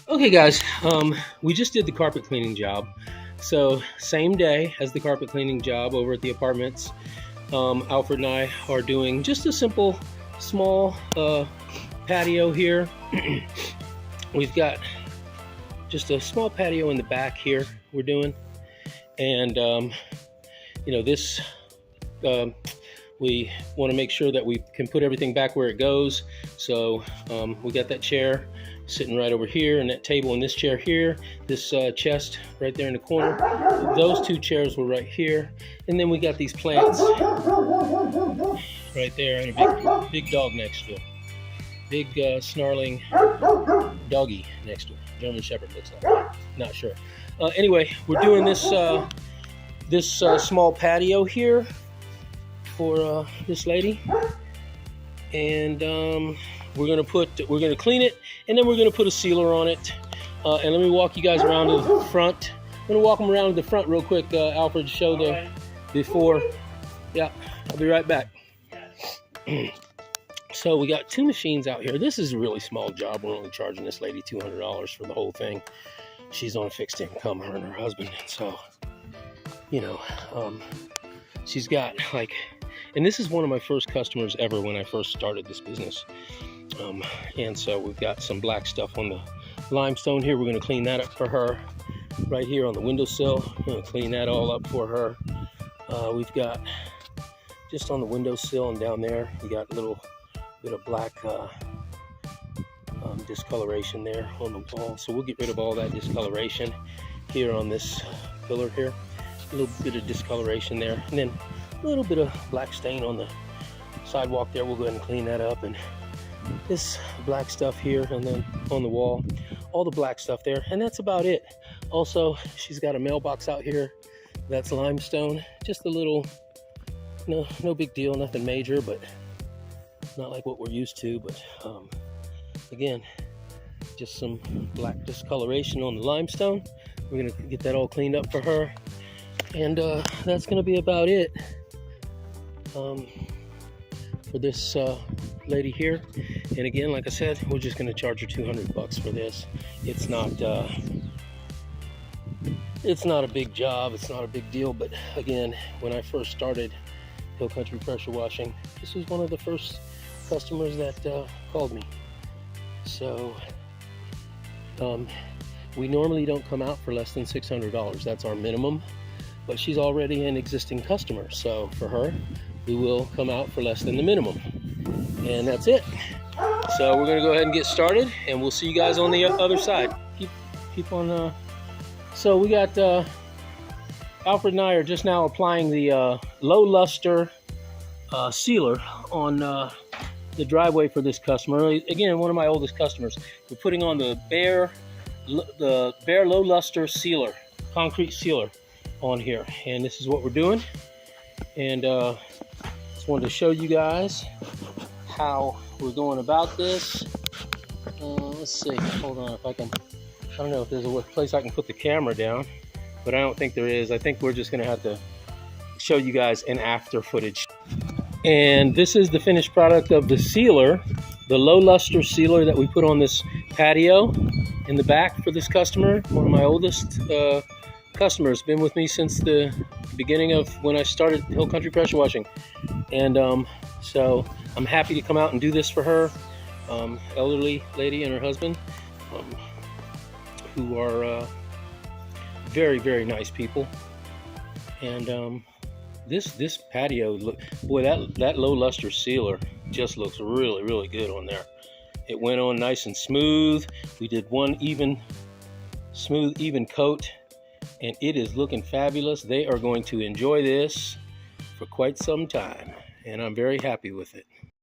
Okay, guys, we just did the carpet cleaning job. So same day as the carpet cleaning job over at the apartments, Alfred and I are doing just a simple, small patio here. We've got just a small patio in the back here we're doing. And, this, we want to make sure that we can put everything back where it goes. So we got that chair sitting right over here, and that table and this chair here, this chest right there in the corner. Those two chairs were right here. And then we got these plants right there, and a big dog next to it. Big snarling doggy next to it. German Shepherd looks like. Not sure. Anyway, we're doing this small patio here for this lady, and we're gonna clean it, and then we're gonna put a sealer on it. And let me walk you guys around to the front. I'm gonna walk them around to the front real quick. Alfred, show the before. Yeah, I'll be right back. So we got two machines out here. This is a really small job. We're only charging this lady $200 for the whole thing. She's on a fixed income, her and her husband. So, she's got and this is one of my first customers ever when I first started this business. And so we've got some black stuff on the limestone here. We're going to clean that up for her right here on the windowsill. We're going to clean that all up for her. We've got just on the windowsill and down there, we got a little bit of black discoloration there on the wall. So we'll get rid of all that discoloration here on this pillar here. A little bit of discoloration there, and then a little bit of black stain on the sidewalk there. We'll go ahead and clean that up, and this black stuff here, and then on the wall, all the black stuff there, and that's about it. Also, she's got a mailbox out here that's limestone, just a little, no big deal, nothing major, but not like what we're used to. But again, just some black discoloration on the limestone. We're gonna get that all cleaned up for her, and that's gonna be about it for this lady here. And again, like I said, we're just going to charge her $200 for this. It's not a big job, it's not a big deal. But again, when I first started Hill Country Pressure Washing, this was one of the first customers that called me. So we normally don't come out for less than $600. That's our minimum, but she's already an existing customer, so for her we will come out for less than the minimum, and that's it. So we're gonna go ahead and get started, and we'll see you guys on the other side. Keep on. So we got Alfred and I are just now applying the low luster sealer on the driveway for this customer. Again, one of my oldest customers. We're putting on the bare low luster sealer, concrete sealer on here, and this is what we're doing. And just wanted to show you guys how we're going about this. Let's see, hold on, if I don't know if there's a place I can put the camera down, but I don't think there is. I think we're just gonna have to show you guys an after footage. And this is the finished product of the sealer, the low luster sealer that we put on this patio in the back for this customer. One of my oldest customers, been with me since the beginning of when I started Hill Country Pressure Washing. And so I'm happy to come out and do this for her. Elderly lady and her husband, who are very, very nice people. And this patio, boy, that low luster sealer just looks really, really good on there. It went on nice and smooth. We did one smooth, even coat, and it is looking fabulous. They are going to enjoy this for quite some time, and I'm very happy with it.